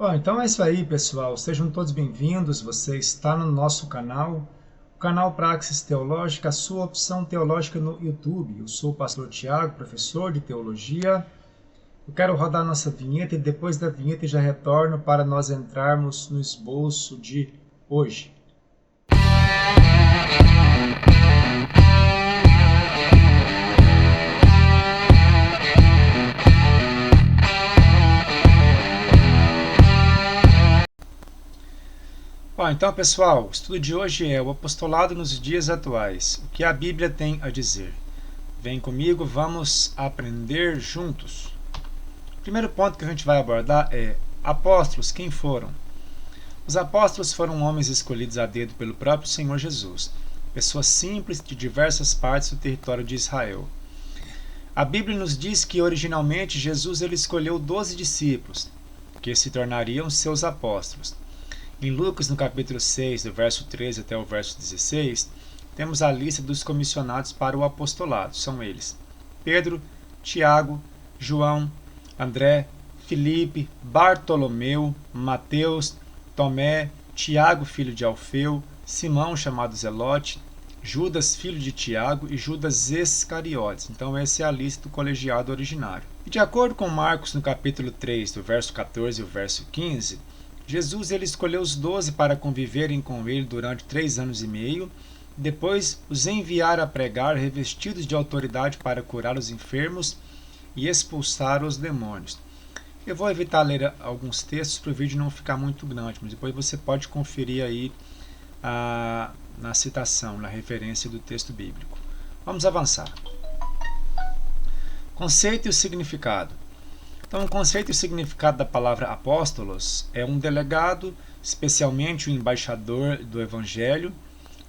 Bom, então é isso aí, pessoal. Sejam todos bem-vindos. Você está no nosso canal, o canal Praxis Teológica, a sua opção teológica no YouTube. Eu sou o pastor Tiago, professor de teologia. Eu quero rodar nossa vinheta e depois da vinheta já retorno para nós entrarmos no esboço de hoje. Bom, então, pessoal, o estudo de hoje é o apostolado nos dias atuais. O que a Bíblia tem a dizer? Vem comigo, vamos aprender juntos. O primeiro ponto que a gente vai abordar é: apóstolos, quem foram? Os apóstolos foram homens escolhidos a dedo pelo próprio Senhor Jesus, pessoas simples de diversas partes do território de Israel. A Bíblia nos diz que originalmente Jesus ele escolheu 12 discípulos, que se tornariam seus apóstolos. Em Lucas, no capítulo 6, do verso 13 até o verso 16, temos a lista dos comissionados para o apostolado. São eles: Pedro, Tiago, João, André, Filipe, Bartolomeu, Mateus, Tomé, Tiago, filho de Alfeu, Simão, chamado Zelote, Judas, filho de Tiago, e Judas Iscariotes. Então essa é a lista do colegiado originário. E de acordo com Marcos, no capítulo 3, do verso 14 e o verso 15, Jesus ele escolheu os 12 para conviverem com ele durante 3 anos e meio, depois os enviar a pregar revestidos de autoridade para curar os enfermos e expulsar os demônios. Eu vou evitar ler alguns textos para o vídeo não ficar muito grande, mas depois você pode conferir aí na citação, na referência do texto bíblico. Vamos avançar. Conceito e o significado. Então, o conceito e o significado da palavra apóstolos é um delegado, especialmente o embaixador do Evangelho,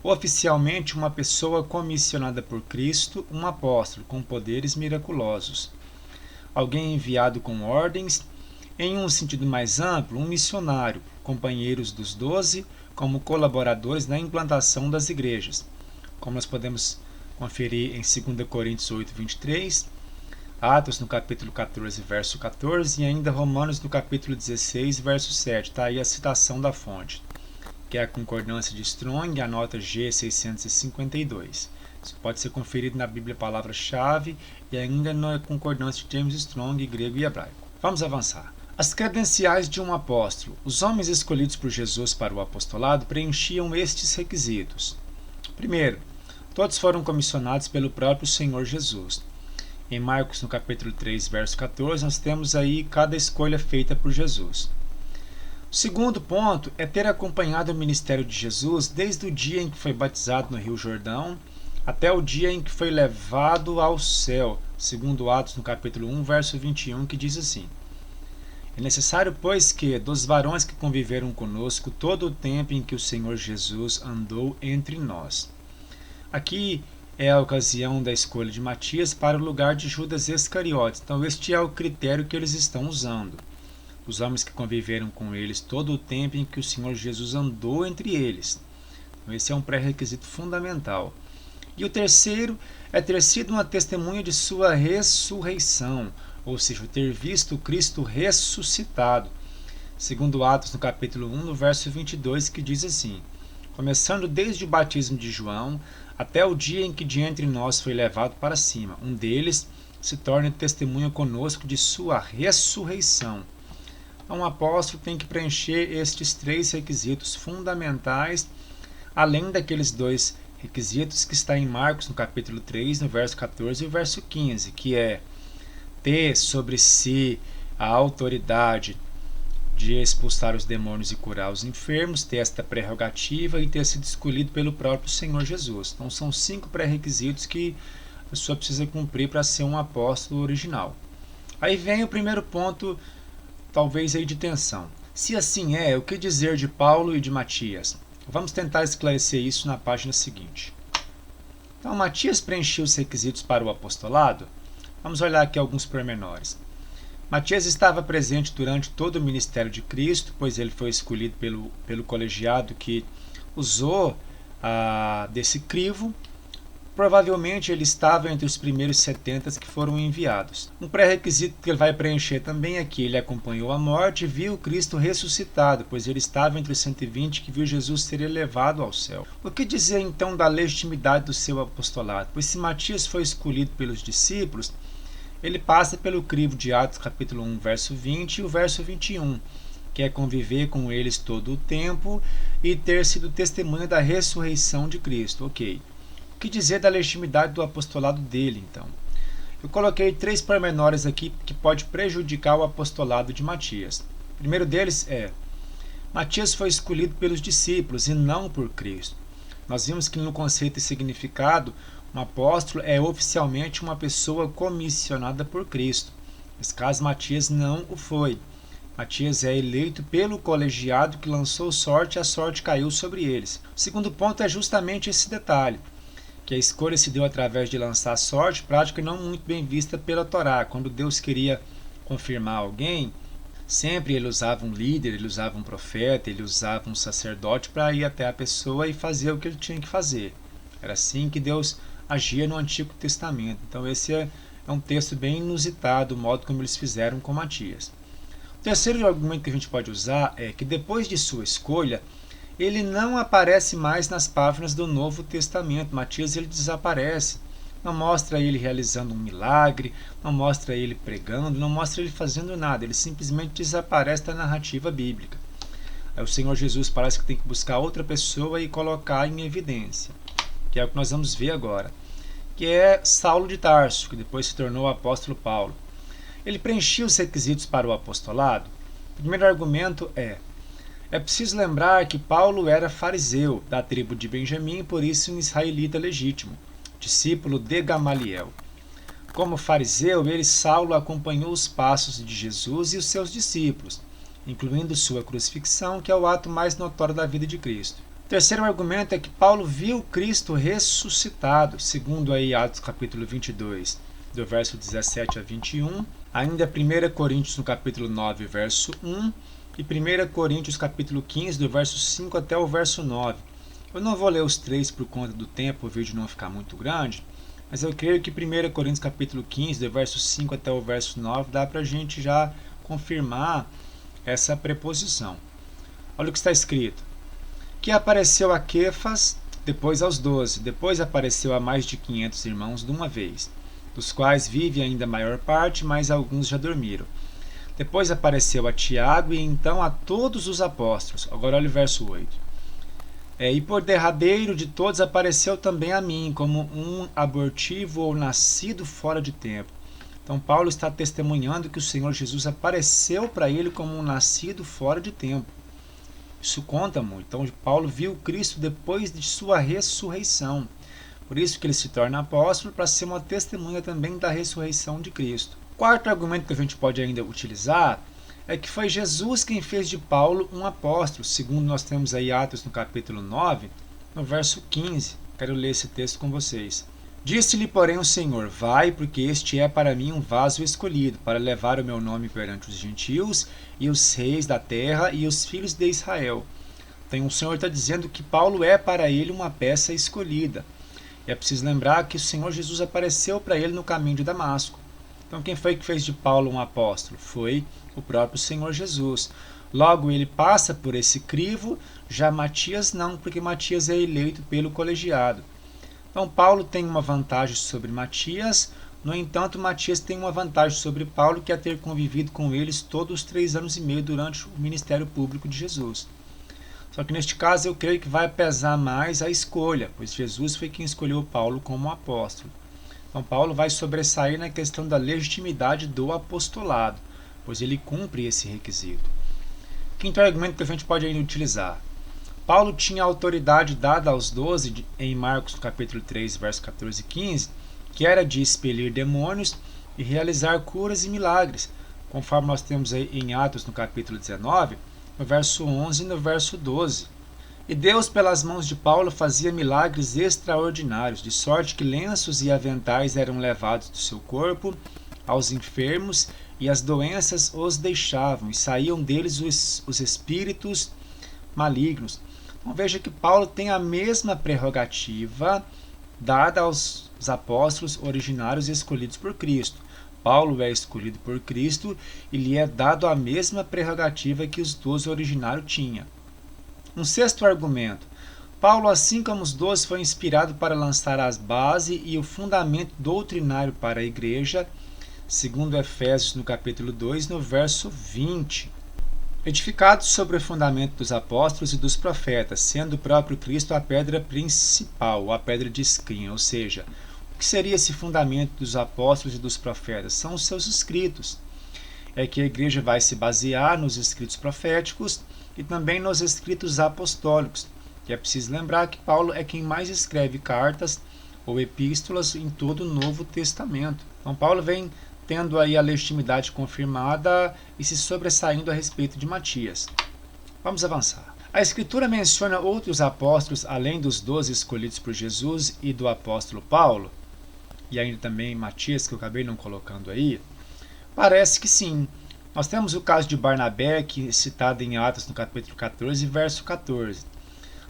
oficialmente uma pessoa comissionada por Cristo, um apóstolo com poderes miraculosos. Alguém enviado com ordens, em um sentido mais amplo, um missionário, companheiros dos 12, como colaboradores na implantação das igrejas, como nós podemos conferir em 2 Coríntios 8, 23, Atos no capítulo 14, verso 14 e ainda Romanos no capítulo 16, verso 7. Está aí a citação da fonte, que é a concordância de Strong, a nota G652. Isso pode ser conferido na Bíblia Palavra-Chave e ainda na concordância de James Strong, grego e hebraico. Vamos avançar. As credenciais de um apóstolo. Os homens escolhidos por Jesus para o apostolado preenchiam estes requisitos. Primeiro, todos foram comissionados pelo próprio Senhor Jesus. Em Marcos, no capítulo 3, verso 14, nós temos aí cada escolha feita por Jesus. O segundo ponto é ter acompanhado o ministério de Jesus desde o dia em que foi batizado no Rio Jordão até o dia em que foi levado ao céu, segundo Atos, no capítulo 1, verso 21, que diz assim: É necessário, pois, que, dos varões que conviveram conosco todo o tempo em que o Senhor Jesus andou entre nós. Aqui é a ocasião da escolha de Matias para o lugar de Judas Iscariotes. Então este é o critério que eles estão usando. Os homens que conviveram com eles todo o tempo em que o Senhor Jesus andou entre eles. Então esse é um pré-requisito fundamental. E o terceiro é ter sido uma testemunha de sua ressurreição, ou seja, ter visto Cristo ressuscitado. Segundo Atos, no capítulo 1, no verso 22, que diz assim: Começando desde o batismo de João, até o dia em que de entre nós foi levado para cima. Um deles se torna testemunha conosco de sua ressurreição. Então, um apóstolo tem que preencher estes 3 requisitos fundamentais, além daqueles 2 requisitos que está em Marcos, no capítulo 3, no verso 14 e o verso 15, que é ter sobre si a autoridade de expulsar os demônios e curar os enfermos, ter esta prerrogativa e ter sido escolhido pelo próprio Senhor Jesus. Então são 5 pré-requisitos que a pessoa precisa cumprir para ser um apóstolo original. Aí vem o primeiro ponto, talvez aí de tensão. Se assim é, o que dizer de Paulo e de Matias? Vamos tentar esclarecer isso na página seguinte. Então, Matias preencheu os requisitos para o apostolado? Vamos olhar aqui alguns pormenores. Matias estava presente durante todo o ministério de Cristo, pois ele foi escolhido pelo colegiado que usou desse crivo Provavelmente ele estava entre os primeiros 70 que foram enviados. Um pré-requisito que ele vai preencher também é que ele acompanhou a morte e viu Cristo ressuscitado, pois ele estava entre os 120 que viu Jesus ser elevado ao céu. O que dizer então da legitimidade do seu apostolado? Pois se Matias foi escolhido pelos discípulos, ele passa pelo crivo de Atos capítulo 1, verso 20 e o verso 21, que é conviver com eles todo o tempo e ter sido testemunha da ressurreição de Cristo. Ok. O que dizer da legitimidade do apostolado dele, então? Eu coloquei 3 pormenores aqui que pode prejudicar o apostolado de Matias. O primeiro deles é: Matias foi escolhido pelos discípulos e não por Cristo. Nós vimos que no conceito e significado, um apóstolo é oficialmente uma pessoa comissionada por Cristo. Nesse caso, Matias não o foi. Matias é eleito pelo colegiado que lançou sorte e a sorte caiu sobre eles. O segundo ponto é justamente esse detalhe, que a escolha se deu através de lançar sorte, prática não muito bem vista pela Torá. Quando Deus queria confirmar alguém, sempre ele usava um líder, ele usava um profeta, ele usava um sacerdote para ir até a pessoa e fazer o que ele tinha que fazer. Era assim que Deus agia no Antigo Testamento. Então esse é um texto bem inusitado, o modo como eles fizeram com Matias. O terceiro argumento que a gente pode usar é que depois de sua escolha, ele não aparece mais nas páginas do Novo Testamento. Matias ele desaparece. Não mostra ele realizando um milagre, não mostra ele pregando, não mostra ele fazendo nada. Ele simplesmente desaparece da narrativa bíblica. Aí o Senhor Jesus parece que tem que buscar outra pessoa e colocar em evidência, que é o que nós vamos ver agora, que é Saulo de Tarso, que depois se tornou o apóstolo Paulo. Ele preenchia os requisitos para o apostolado? O primeiro argumento é preciso lembrar que Paulo era fariseu, da tribo de Benjamim, por isso um israelita legítimo, discípulo de Gamaliel. Como fariseu, Saulo acompanhou os passos de Jesus e os seus discípulos, incluindo sua crucifixão, que é o ato mais notório da vida de Cristo. O terceiro argumento é que Paulo viu Cristo ressuscitado, segundo aí Atos capítulo 22, do verso 17 a 21, ainda 1 Coríntios no capítulo 9, verso 1, e 1 Coríntios capítulo 15, do verso 5 até o verso 9. Eu não vou ler os 3 por conta do tempo, o vídeo não ficar muito grande, mas eu creio que 1 Coríntios capítulo 15, do verso 5 até o verso 9, dá para a gente já confirmar essa preposição. Olha o que está escrito. Que apareceu a Quefas, depois aos 12, depois apareceu a mais de 500 irmãos de uma vez, dos quais vive ainda a maior parte, mas alguns já dormiram. Depois apareceu a Tiago e então a todos os apóstolos. Agora olha o verso 8. E por derradeiro de todos apareceu também a mim, como um abortivo ou nascido fora de tempo. Então Paulo está testemunhando que o Senhor Jesus apareceu para ele como um nascido fora de tempo. Isso conta muito. Então Paulo viu Cristo depois de sua ressurreição. Por isso que ele se torna apóstolo, para ser uma testemunha também da ressurreição de Cristo. Quarto argumento que a gente pode ainda utilizar é que foi Jesus quem fez de Paulo um apóstolo, segundo nós temos aí Atos no capítulo 9, no verso 15. Quero ler esse texto com vocês. Disse-lhe, porém, o Senhor: vai, porque este é para mim um vaso escolhido, para levar o meu nome perante os gentios e os reis da terra e os filhos de Israel. Então o Senhor está dizendo que Paulo é para ele uma peça escolhida. E é preciso lembrar que o Senhor Jesus apareceu para ele no caminho de Damasco. Então quem foi que fez de Paulo um apóstolo? Foi o próprio Senhor Jesus. Logo ele passa por esse crivo, já Matias não, porque Matias é eleito pelo colegiado. Então Paulo tem uma vantagem sobre Matias, no entanto Matias tem uma vantagem sobre Paulo, que é ter convivido com eles todos os 3 anos e meio durante o ministério público de Jesus. Só que neste caso eu creio que vai pesar mais a escolha, pois Jesus foi quem escolheu Paulo como apóstolo. Então Paulo vai sobressair na questão da legitimidade do apostolado, pois ele cumpre esse requisito. Quinto argumento que a gente pode ainda utilizar. Paulo tinha a autoridade dada aos 12 em Marcos capítulo 3, verso 14 e 15, que era de expelir demônios e realizar curas e milagres, conforme nós temos aí em Atos no capítulo 19, no verso 11 e no verso 12. E Deus, pelas mãos de Paulo, fazia milagres extraordinários, de sorte que lenços e aventais eram levados do seu corpo aos enfermos, e as doenças os deixavam, e saíam deles os espíritos malignos. Então veja que Paulo tem a mesma prerrogativa dada aos apóstolos originários escolhidos por Cristo. Paulo é escolhido por Cristo e lhe é dado a mesma prerrogativa que os 12 originários tinham. Um sexto argumento. Paulo, assim como os 12, foi inspirado para lançar as bases e o fundamento doutrinário para a igreja, segundo Efésios no capítulo 2, no verso 20. Edificados sobre o fundamento dos apóstolos e dos profetas, sendo o próprio Cristo a pedra principal, a pedra de esquina, ou seja, o que seria esse fundamento dos apóstolos e dos profetas? São os seus escritos. É que a igreja vai se basear nos escritos proféticos e também nos escritos apostólicos. E é preciso lembrar que Paulo é quem mais escreve cartas ou epístolas em todo o Novo Testamento. Então Paulo vem tendo aí a legitimidade confirmada e se sobressaindo a respeito de Matias. Vamos avançar. A Escritura menciona outros apóstolos, além dos 12 escolhidos por Jesus e do apóstolo Paulo, e ainda também Matias, que eu acabei não colocando aí. Parece que sim. Nós temos o caso de Barnabé, que é citado em Atos no capítulo 14, verso 14.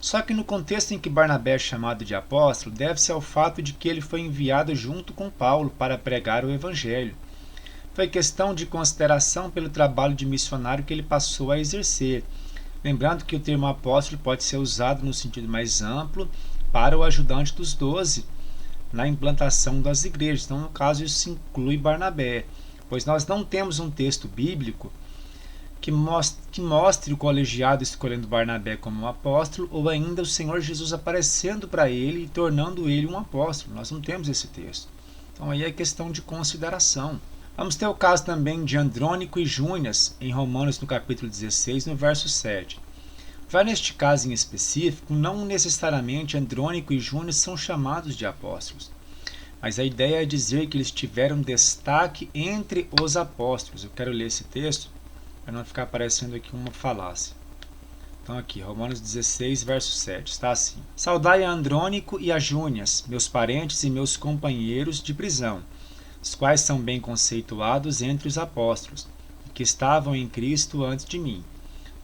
Só que no contexto em que Barnabé é chamado de apóstolo, deve-se ao fato de que ele foi enviado junto com Paulo para pregar o evangelho. Foi questão de consideração pelo trabalho de missionário que ele passou a exercer. Lembrando que o termo apóstolo pode ser usado no sentido mais amplo para o ajudante dos 12 na implantação das igrejas. Então, no caso, isso inclui Barnabé, pois nós não temos um texto bíblico que mostre o colegiado escolhendo Barnabé como um apóstolo ou ainda o Senhor Jesus aparecendo para ele e tornando ele um apóstolo. Nós não temos esse texto. Então, aí é questão de consideração. Vamos ter o caso também de Andrônico e Júnias, em Romanos no capítulo 16, no verso 7. Já neste caso em específico, não necessariamente Andrônico e Júnias são chamados de apóstolos, mas a ideia é dizer que eles tiveram destaque entre os apóstolos. Eu quero ler esse texto para não ficar parecendo aqui uma falácia. Então aqui, Romanos 16, verso 7, está assim. Saudai a Andrônico e a Júnias, meus parentes e meus companheiros de prisão, os quais são bem conceituados entre os apóstolos, que estavam em Cristo antes de mim.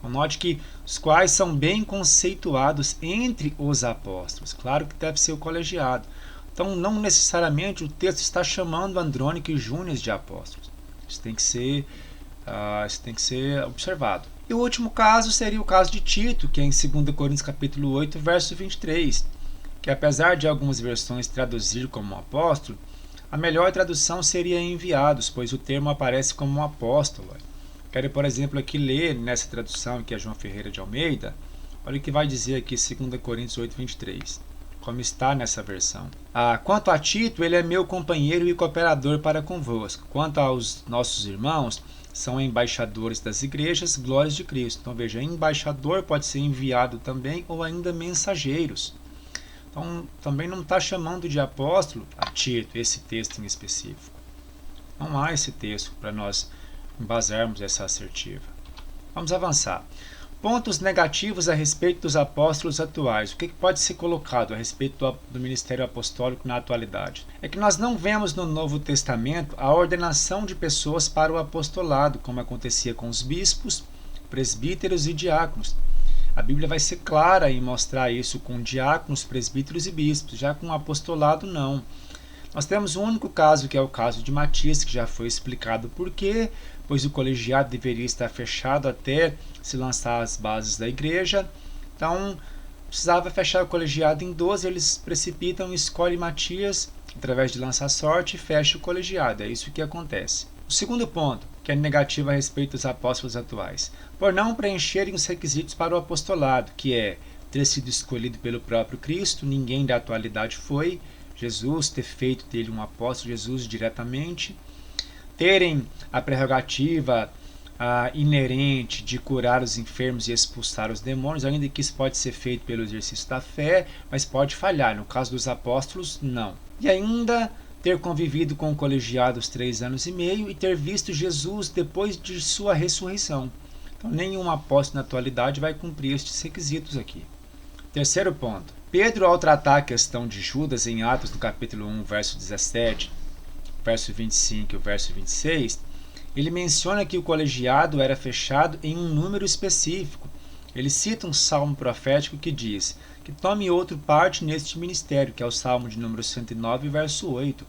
Note que os quais são bem conceituados entre os apóstolos. Claro que deve ser o colegiado. Então, não necessariamente o texto está chamando Andrônico e Júnias de apóstolos. Isso tem que ser observado. E o último caso seria o caso de Tito, que é em 2 Coríntios capítulo 8, verso 23, que apesar de algumas versões traduzir como apóstolo, a melhor tradução seria enviados, pois o termo aparece como um apóstolo. Quero, por exemplo, aqui ler nessa tradução, que é João Ferreira de Almeida, olha o que vai dizer aqui 2 Coríntios 8, 23, como está nessa versão. Quanto a Tito, ele é meu companheiro e cooperador para convosco. Quanto aos nossos irmãos, são embaixadores das igrejas, glórias de Cristo. Então veja, embaixador pode ser enviado também, ou ainda mensageiros. Então, também não está chamando de apóstolo a Tito, esse texto em específico. Não há esse texto para nós embasarmos essa assertiva. Vamos avançar. Pontos negativos a respeito dos apóstolos atuais. O que pode ser colocado a respeito do ministério apostólico na atualidade? É que nós não vemos no Novo Testamento a ordenação de pessoas para o apostolado, como acontecia com os bispos, presbíteros e diáconos. A Bíblia vai ser clara em mostrar isso com diáconos, presbíteros e bispos, já com o apostolado não. Nós temos um único caso, que é o caso de Matias, que já foi explicado por quê, pois o colegiado deveria estar fechado até se lançar as bases da igreja. Então, precisava fechar o colegiado em 12, eles precipitam e escolhem Matias, através de lançar sorte, e fecha o colegiado. É isso que acontece. O segundo ponto, que é negativo a respeito dos apóstolos atuais, por não preencherem os requisitos para o apostolado, que é ter sido escolhido pelo próprio Cristo, ninguém da atualidade foi, Jesus, ter feito dele um apóstolo, Jesus diretamente, terem a prerrogativa inerente de curar os enfermos e expulsar os demônios, ainda que isso pode ser feito pelo exercício da fé, mas pode falhar. No caso dos apóstolos, não. E ainda ter convivido com o colegiado os 3 anos e meio e ter visto Jesus depois de sua ressurreição. Então, nenhum apóstolo na atualidade vai cumprir estes requisitos aqui. Terceiro ponto. Pedro, ao tratar a questão de Judas em Atos, no capítulo 1, verso 17, verso 25 e o verso 26, ele menciona que o colegiado era fechado em um número específico. Ele cita um salmo profético que diz que tome outro parte neste ministério, que é o Salmo de número 109, verso 8.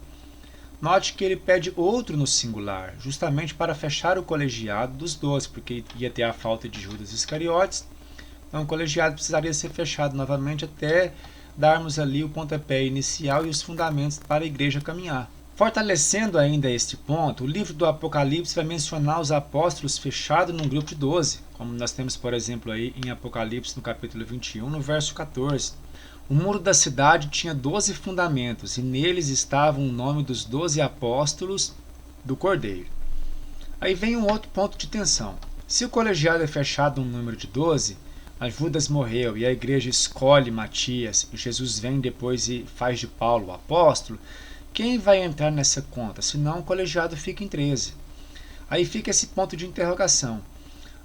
Note que ele pede outro no singular, justamente para fechar o colegiado dos 12, porque ia ter a falta de Judas Iscariotes, então o colegiado precisaria ser fechado novamente até darmos ali o pontapé inicial e os fundamentos para a igreja caminhar. Fortalecendo ainda este ponto, o livro do Apocalipse vai mencionar os apóstolos fechados num grupo de 12, como nós temos, por exemplo, aí em Apocalipse no capítulo 21, no verso 14. O muro da cidade tinha 12 fundamentos, e neles estava o nome dos 12 apóstolos do Cordeiro. Aí vem um outro ponto de tensão. Se o colegiado é fechado num número de 12, a Judas morreu e a igreja escolhe Matias, e Jesus vem depois e faz de Paulo o apóstolo, quem vai entrar nessa conta? Senão o colegiado fica em 13. Aí fica esse ponto de interrogação.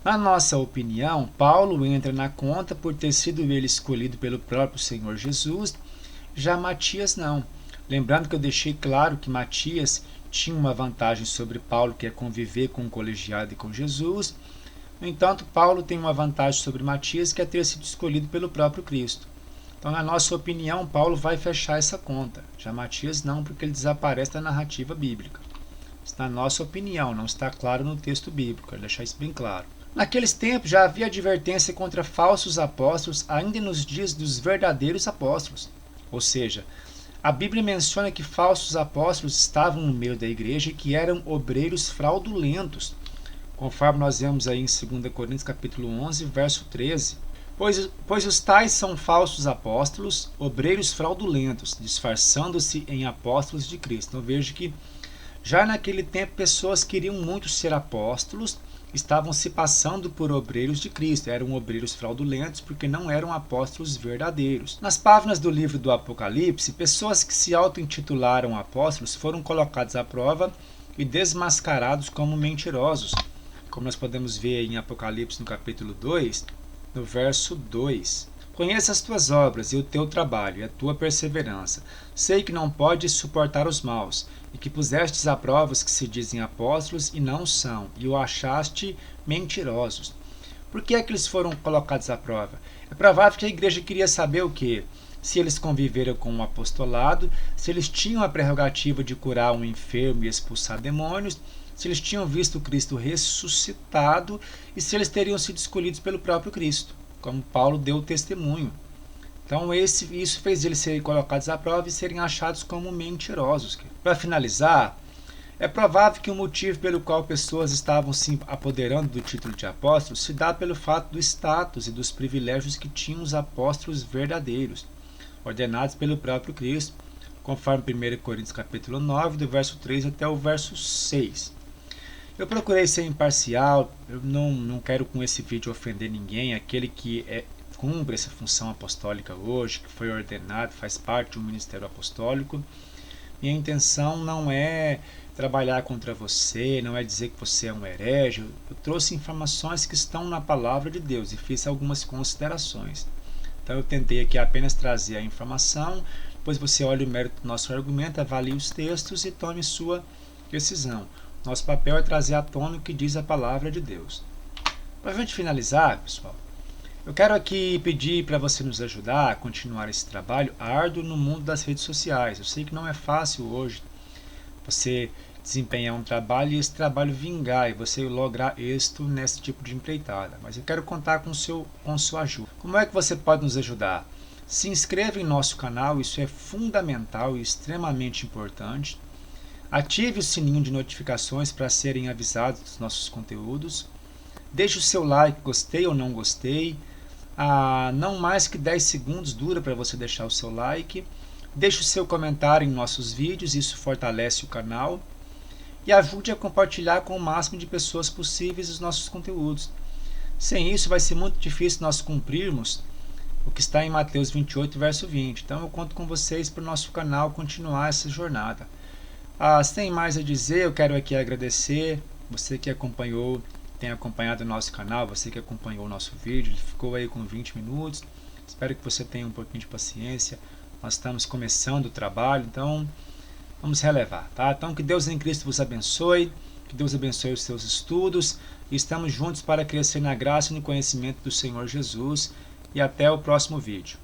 Na nossa opinião, Paulo entra na conta por ter sido ele escolhido pelo próprio Senhor Jesus, já Matias não. Lembrando que eu deixei claro que Matias tinha uma vantagem sobre Paulo, que é conviver com o colegiado e com Jesus. No entanto, Paulo tem uma vantagem sobre Matias, que é ter sido escolhido pelo próprio Cristo. Então, na nossa opinião, Paulo vai fechar essa conta. Já Matias não, porque ele desaparece da narrativa bíblica. Isso na nossa opinião, não está claro no texto bíblico, quero deixar isso bem claro. Naqueles tempos já havia advertência contra falsos apóstolos, ainda nos dias dos verdadeiros apóstolos. Ou seja, a Bíblia menciona que falsos apóstolos estavam no meio da igreja e que eram obreiros fraudulentos, conforme nós vemos aí em 2 Coríntios capítulo 11, verso 13. Pois os tais são falsos apóstolos, obreiros fraudulentos, disfarçando-se em apóstolos de Cristo. Então veja que já naquele tempo pessoas queriam muito ser apóstolos, estavam se passando por obreiros de Cristo, eram obreiros fraudulentos porque não eram apóstolos verdadeiros. Nas páginas do livro do Apocalipse, pessoas que se auto-intitularam apóstolos foram colocados à prova e desmascarados como mentirosos, como nós podemos ver em Apocalipse no capítulo 2, no verso 2. Conheço as tuas obras e o teu trabalho e a tua perseverança. Sei que não podes suportar os maus, e que pusestes à prova os que se dizem apóstolos e não são, e o achaste mentirosos. Por que é que eles foram colocados à prova? É provável que a igreja queria saber o quê? Se eles conviveram com o apostolado, se eles tinham a prerrogativa de curar um enfermo e expulsar demônios, se eles tinham visto Cristo ressuscitado e se eles teriam sido escolhidos pelo próprio Cristo, como Paulo deu o testemunho. Então isso fez eles serem colocados à prova e serem achados como mentirosos. Para finalizar, é provável que o motivo pelo qual pessoas estavam se apoderando do título de apóstolos se dá pelo fato do status e dos privilégios que tinham os apóstolos verdadeiros, ordenados pelo próprio Cristo, conforme 1 Coríntios capítulo 9, do verso 3 até o verso 6. Eu procurei ser imparcial, eu não quero com esse vídeo ofender ninguém, aquele que cumpre essa função apostólica hoje, que foi ordenado, faz parte de um ministério apostólico. Minha intenção não é trabalhar contra você, não é dizer que você é um herege. Eu trouxe informações que estão na palavra de Deus e fiz algumas considerações. Então eu tentei aqui apenas trazer a informação, depois você olha o mérito do nosso argumento, avalie os textos e tome sua decisão. Nosso papel é trazer à tona o que diz a palavra de Deus. Para a gente finalizar, pessoal, eu quero aqui pedir para você nos ajudar a continuar esse trabalho árduo no mundo das redes sociais. Eu sei que não é fácil hoje você desempenhar um trabalho e esse trabalho vingar e você lograr êxito nesse tipo de empreitada. Mas eu quero contar com sua ajuda. Como é que você pode nos ajudar? Se inscreva em nosso canal, isso é fundamental e extremamente importante. Ative o sininho de notificações para serem avisados dos nossos conteúdos. Deixe o seu like, gostei ou não gostei. Não mais que 10 segundos dura para você deixar o seu like. Deixe o seu comentário em nossos vídeos, isso fortalece o canal. E ajude a compartilhar com o máximo de pessoas possíveis os nossos conteúdos. Sem isso vai ser muito difícil nós cumprirmos o que está em Mateus 28, verso 20. Então eu conto com vocês para o nosso canal continuar essa jornada. Sem mais a dizer, eu quero aqui agradecer você que tem acompanhado o nosso canal, você que acompanhou o nosso vídeo, ficou aí com 20 minutos. Espero que você tenha um pouquinho de paciência. Nós estamos começando o trabalho, então vamos relevar, tá? Então que Deus em Cristo vos abençoe, que Deus abençoe os seus estudos e estamos juntos para crescer na graça e no conhecimento do Senhor Jesus. E até o próximo vídeo.